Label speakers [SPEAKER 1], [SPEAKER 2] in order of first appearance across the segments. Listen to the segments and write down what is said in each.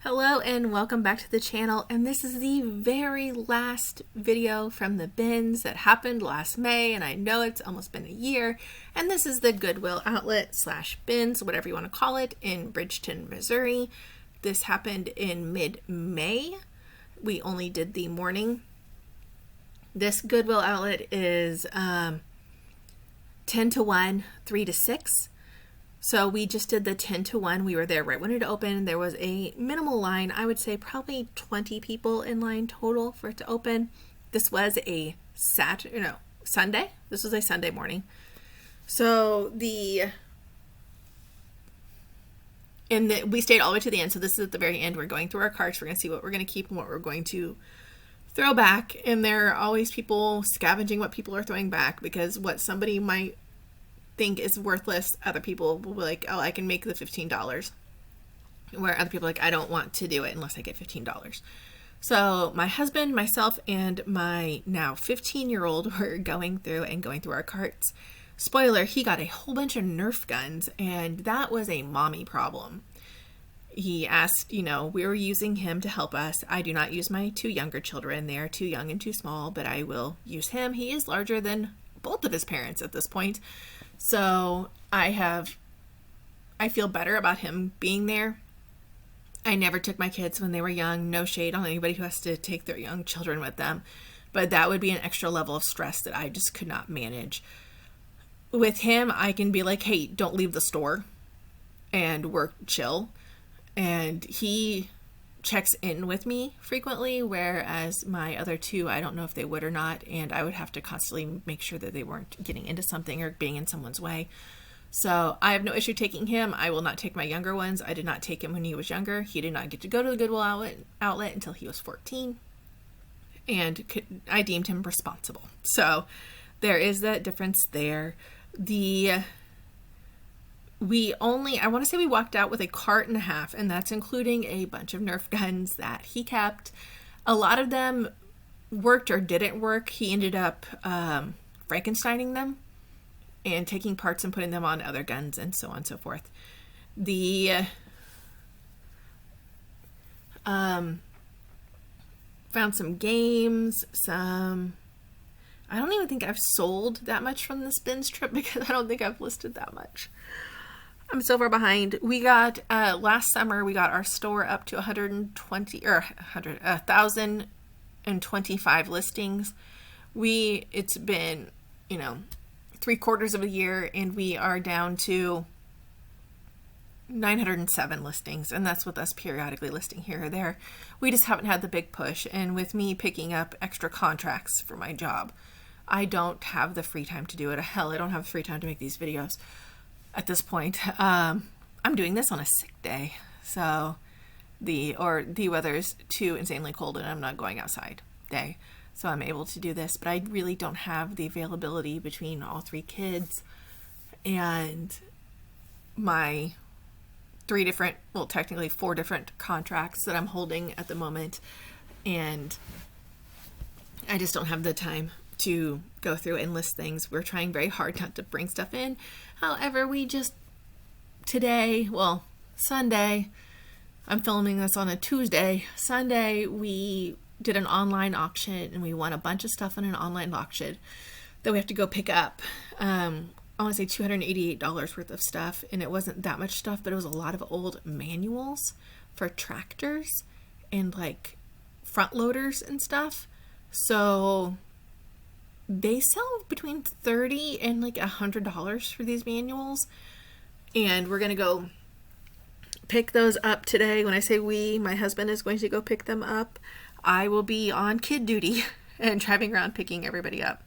[SPEAKER 1] Hello and welcome back to the channel, and this is the very last video from the bins that happened last May, and I know it's almost been a year, and this is the Goodwill Outlet / bins, whatever you want to call it, in Bridgeton, Missouri. This happened in mid-May. We only did the morning. This Goodwill Outlet is 10 to 1, 3 to 6. So we just did the 10 to 1. We were there right when it opened. There was a minimal line. I would say probably 20 people in line total for it to open. This was a Sunday. This was a Sunday morning. So we stayed all the way to the end. So this is at the very end. We're going through our carts. We're going to see what we're going to keep and what we're going to throw back. And there are always people scavenging what people are throwing back, because what somebody might think is worthless, other people will be like, oh, I can make the $15, where other people are like, I don't want to do it unless I get $15. So my husband, myself, and my now 15-year-old were going through our carts. Spoiler, he got a whole bunch of Nerf guns, and that was a mommy problem. He asked, we were using him to help us. I do not use my two younger children. They are too young and too small, but I will use him. He is larger than both of his parents at this point. So I feel better about him being there. I never took my kids when they were young. No shade on anybody who has to take their young children with them. But that would be an extra level of stress that I just could not manage. With him, I can be like, hey, don't leave the store and work chill. And he checks in with me frequently, whereas my other two, I don't know if they would or not, and I would have to constantly make sure that they weren't getting into something or being in someone's way. So I have no issue taking him. I will not take my younger ones. I did not take him when he was younger. He did not get to go to the Goodwill Outlet until he was 14, and I deemed him responsible. So there is that difference there. I want to say we walked out with a cart and a half, and that's including a bunch of Nerf guns that he kept. A lot of them worked or didn't work. He ended up Frankensteining them and taking parts and putting them on other guns and so on and so forth. Found some games, I don't even think I've sold that much from this bins trip, because I don't think I've listed that much. I'm so far behind. We got, last summer, we got our store up to 1,025 listings. It's been, 3/4 of a year, and we are down to 907 listings, and that's with us periodically listing here or there. We just haven't had the big push, and with me picking up extra contracts for my job, I don't have the free time to do it. Hell, I don't have the free time to make these videos at this point. I'm doing this on a sick day, so the weather's too insanely cold and I'm not going outside day, so I'm able to do this. But I really don't have the availability between all three kids and my technically 4 different contracts that I'm holding at the moment, and I just don't have the time to go through and list things. We're trying very hard not to bring stuff in. However, Sunday, I'm filming this on a Tuesday. Sunday, we did an online auction, and we won a bunch of stuff in an online auction that we have to go pick up. I want to say $288 worth of stuff, and it wasn't that much stuff, but it was a lot of old manuals for tractors and like front loaders and stuff. So they sell between $30 and like $100 for these manuals, and we're gonna go pick those up today. When I say we, my husband is going to go pick them up. I will be on kid duty and driving around picking everybody up.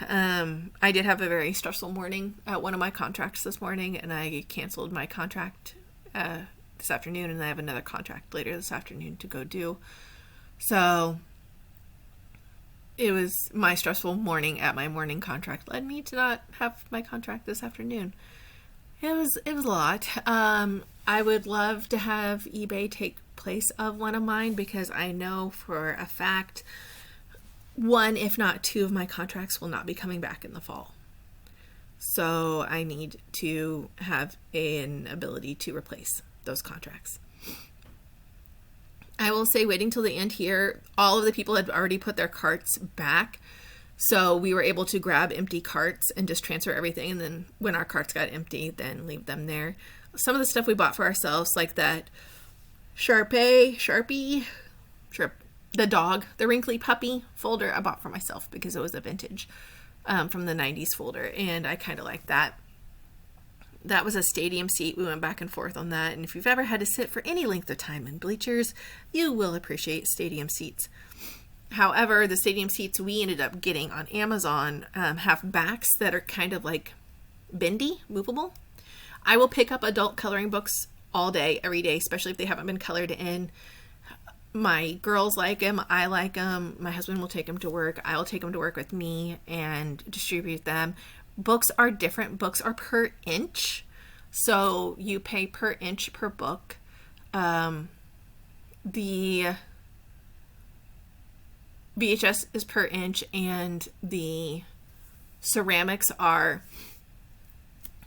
[SPEAKER 1] I did have a very stressful morning at one of my contracts this morning, and I canceled my contract this afternoon, and I have another contract later this afternoon to go do. So it was my stressful morning at my morning contract led me to not have my contract this afternoon. It was a lot. I would love to have eBay take place of one of mine, because I know for a fact 1, if not 2 of my contracts will not be coming back in the fall. So I need to have an ability to replace those contracts. I will say, waiting till the end here, all of the people had already put their carts back. So we were able to grab empty carts and just transfer everything. And then when our carts got empty, then leave them there. Some of the stuff we bought for ourselves, like that Sharpie, the dog, the wrinkly puppy folder, I bought for myself because it was a vintage from the 90s folder. And I kind of like that. That was a stadium seat. We went back and forth on that. And if you've ever had to sit for any length of time in bleachers, you will appreciate stadium seats. However, the stadium seats we ended up getting on Amazon have backs that are kind of like bendy, movable. I will pick up adult coloring books all day, every day, especially if they haven't been colored in. My girls like them. I like them. My husband will take them to work. I will take them to work with me and distribute them. Books are different. Books are per inch. So you pay per inch per book. The VHS is per inch, and the ceramics are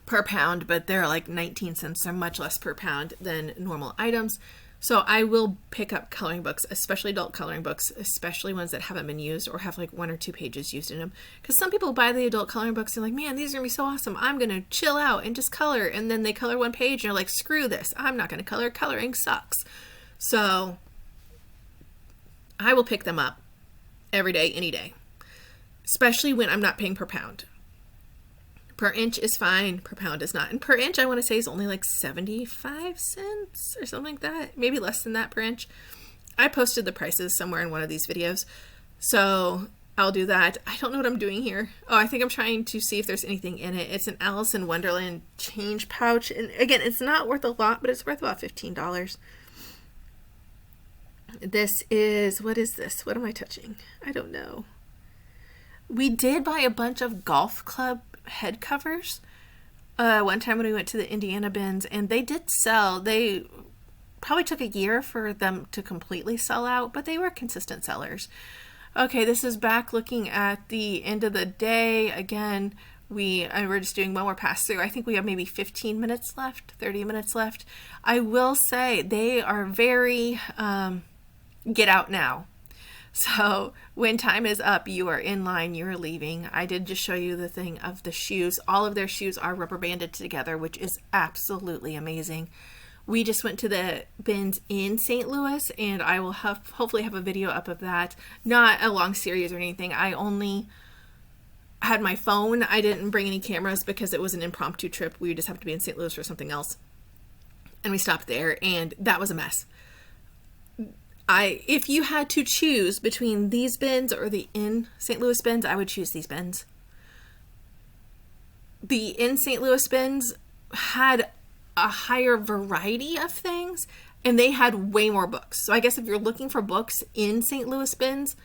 [SPEAKER 1] per pound, but they're like 19 cents. They're much less per pound than normal items. So I will pick up coloring books, especially adult coloring books, especially ones that haven't been used or have like 1 or 2 pages used in them. Because some people buy the adult coloring books and like, man, these are going to be so awesome. I'm going to chill out and just color. And then they color 1 page and you're like, screw this. I'm not going to color. Coloring sucks. So I will pick them up every day, any day, especially when I'm not paying per pound. Per inch is fine, per pound is not. And per inch, I want to say, is only like 75 cents or something like that. Maybe less than that per inch. I posted the prices somewhere in one of these videos, so I'll do that. I don't know what I'm doing here. Oh, I think I'm trying to see if there's anything in it. It's an Alice in Wonderland change pouch. And again, it's not worth a lot, but it's worth about $15. This is, what is this? What am I touching? I don't know. We did buy a bunch of golf club head covers one time when we went to the Indiana bins, and they did sell. They probably took a year for them to completely sell out, but they were consistent sellers. Okay, this is back looking at the end of the day. Again, we're just doing one more pass through. I think we have maybe 15 minutes left, 30 minutes left. I will say they are very get out now. So when time is up, you are in line, you're leaving. I did just show you the thing of the shoes. All of their shoes are rubber banded together, which is absolutely amazing. We just went to the bins in St. Louis, and I will hopefully have a video up of that. Not a long series or anything. I only had my phone. I didn't bring any cameras because it was an impromptu trip. We just happened to be in St. Louis for something else. And we stopped there, and that was a mess. If you had to choose between these bins or the in St. Louis bins, I would choose these bins. The in St. Louis bins had a higher variety of things, and they had way more books. So I guess if you're looking for books in St. Louis bins,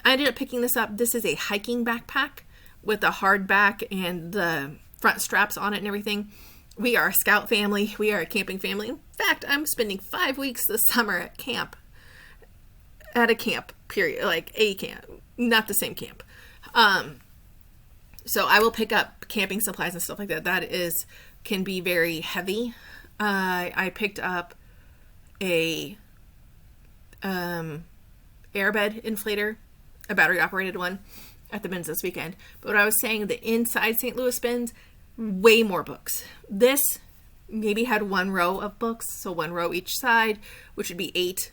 [SPEAKER 1] I ended up picking this up. This is a hiking backpack with a hard back and the front straps on it and everything. We are a scout family. We are a camping family. In fact, I'm spending 5 weeks this summer at camp. At a camp, period. Like a camp, not the same camp. So I will pick up camping supplies and stuff like that. That can be very heavy. I picked up a airbed inflator, a battery operated one, at the bins this weekend. But what I was saying, the inside St. Louis bins, way more books. This maybe had 1 row of books, so 1 row each side, which would be 8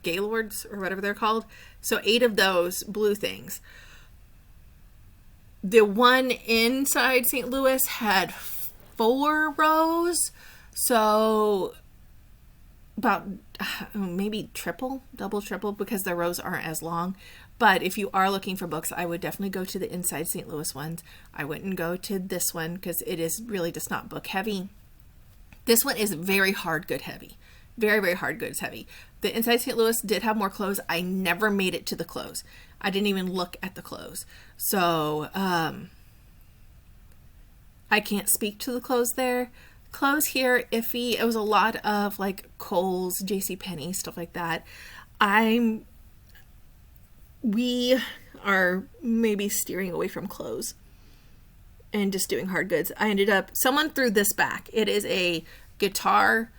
[SPEAKER 1] Gaylords or whatever they're called. So 8 of those blue things. The one inside St. Louis had 4 rows. So about maybe double, triple, because the rows aren't as long. But if you are looking for books, I would definitely go to the inside St. Louis ones. I wouldn't go to this one because it is really just not book heavy. This one is very hard good heavy. Very, very hard goods heavy. The inside St. Louis did have more clothes. I never made it to the clothes. I didn't even look at the clothes. So, I can't speak to the clothes there. Clothes here, iffy. It was a lot of like Kohl's, JCPenney, stuff like that. We are maybe steering away from clothes and just doing hard goods. Someone threw this back. It is a guitar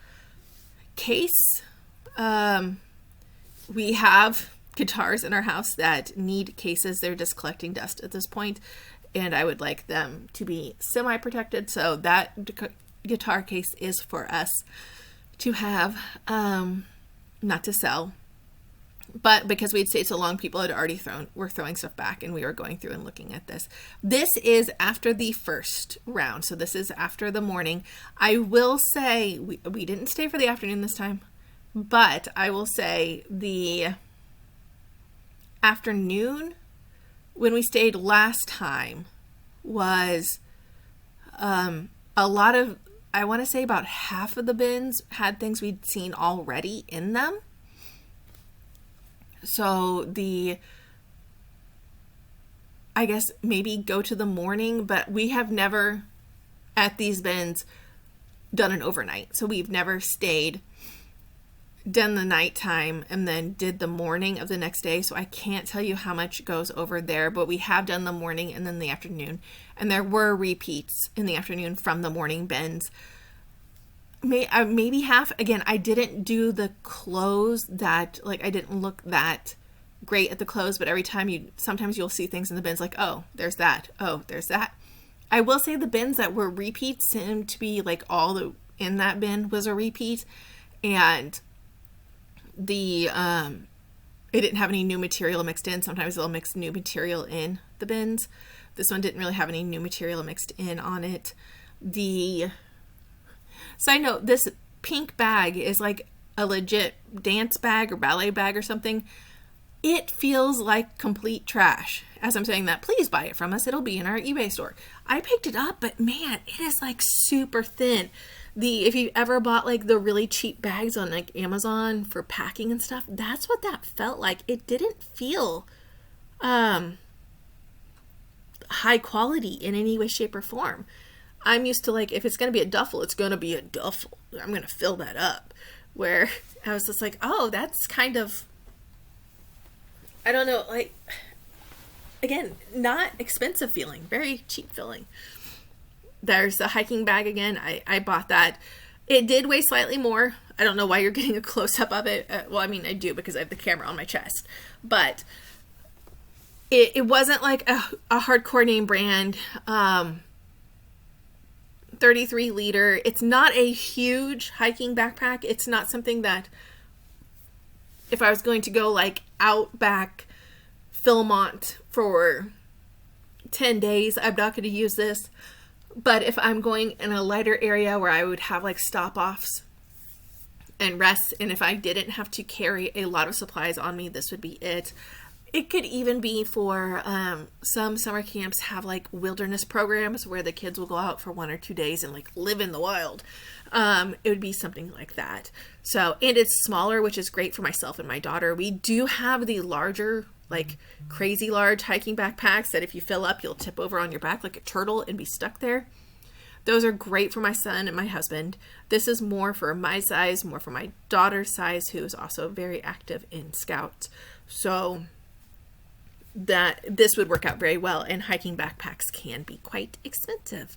[SPEAKER 1] case. We have guitars in our house that need cases. They're just collecting dust at this point, and I would like them to be semi-protected. So that guitar case is for us to have, not to sell. But because we'd stayed so long, people had already were throwing stuff back, and we were going through and looking at this. This is after the first round. So this is after the morning. I will say we didn't stay for the afternoon this time, but I will say the afternoon when we stayed last time was a lot of, I want to say about half of the bins had things we'd seen already in them. So I guess maybe go to the morning, but we have never at these bins done an overnight. So we've never stayed, done the nighttime, and then did the morning of the next day. So I can't tell you how much goes over there, but we have done the morning and then the afternoon. And there were repeats in the afternoon from the morning bins. Maybe half. Again, I didn't do the close that, like, I didn't look that great at the close, but every time sometimes you'll see things in the bins like, oh, there's that. Oh, there's that. I will say the bins that were repeats seemed to be like in that bin was a repeat, and it didn't have any new material mixed in. Sometimes they'll mix new material in the bins. This one didn't really have any new material mixed in on it. Side note, this pink bag is like a legit dance bag or ballet bag or something. It feels like complete trash. As I'm saying that, please buy it from us. It'll be in our eBay store. I picked it up, but man, it is like super thin. If you've ever bought like the really cheap bags on like Amazon for packing and stuff, that's what that felt like. It didn't feel high quality in any way, shape, or form. I'm used to, like, if it's going to be a duffel, it's going to be a duffel. I'm going to fill that up. Where I was just like, oh, that's kind of, I don't know, like, again, not expensive feeling, very cheap feeling. There's the hiking bag again. I bought that. It did weigh slightly more. I don't know why you're getting a close-up of it. Well, I mean, I do because I have the camera on my chest. But it wasn't like a hardcore name brand. 33 liter. It's not a huge hiking backpack. It's not something that if I was going to go like Outback Philmont for 10 days, I'm not going to use this. But if I'm going in a lighter area where I would have like stop-offs and rests, and if I didn't have to carry a lot of supplies on me, this would be it. It could even be for some summer camps have like wilderness programs where the kids will go out for 1 or 2 days and like live in the wild. It would be something like that. So, and it's smaller, which is great for myself and my daughter. We do have the larger, like crazy large hiking backpacks that if you fill up, you'll tip over on your back like a turtle and be stuck there. Those are great for my son and my husband. This is more for my size, more for my daughter's size, who is also very active in Scouts. So that this would work out very well, and hiking backpacks can be quite expensive.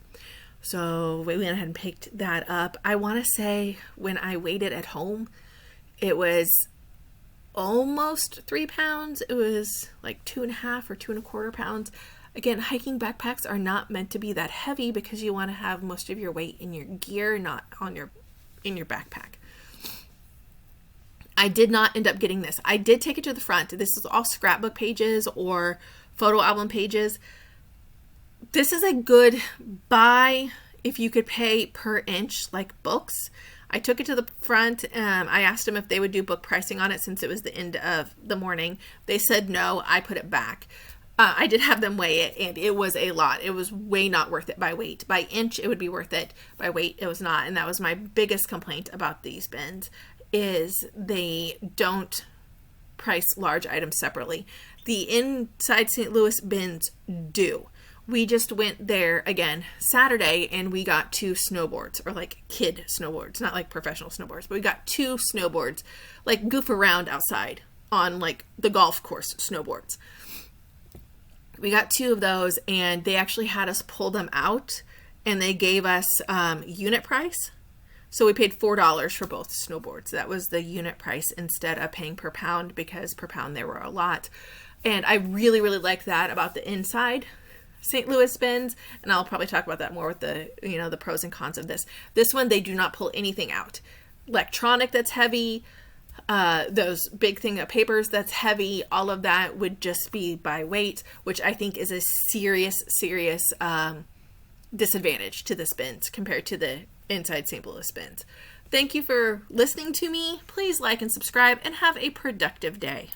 [SPEAKER 1] So we went ahead and picked that up. I want to say when I weighed it at home, it was almost 3 pounds. It was like 2.5 or 2.25 pounds. Again, hiking backpacks are not meant to be that heavy because you want to have most of your weight in your gear, not in your backpack. I did not end up getting this. I did take it to the front. This is all scrapbook pages or photo album pages. This is a good buy if you could pay per inch, like books. I took it to the front. I asked them if they would do book pricing on it since it was the end of the morning. They said no. I put it back. I did have them weigh it, and it was a lot. It was way not worth it by weight. By inch, it would be worth it. By weight, it was not. And that was my biggest complaint about these bins, is they don't price large items separately. The inside St. Louis bins do. We just went there again Saturday, and we got 2 snowboards, or like kid snowboards, not like professional snowboards, but we got 2 snowboards, like goof around outside on like the golf course snowboards. We got 2 of those, and they actually had us pull them out, and they gave us unit price. So we paid $4 for both snowboards. That was the unit price instead of paying per pound, because per pound there were a lot. And I really, really like that about the inside St. Louis bins. And I'll probably talk about that more with the, the pros and cons of this. This one, they do not pull anything out. Electronic that's heavy, those big thing of papers that's heavy, all of that would just be by weight, which I think is a serious disadvantage to this bins compared to the inside St. Louis bins. Thank you for listening to me. Please like and subscribe and have a productive day.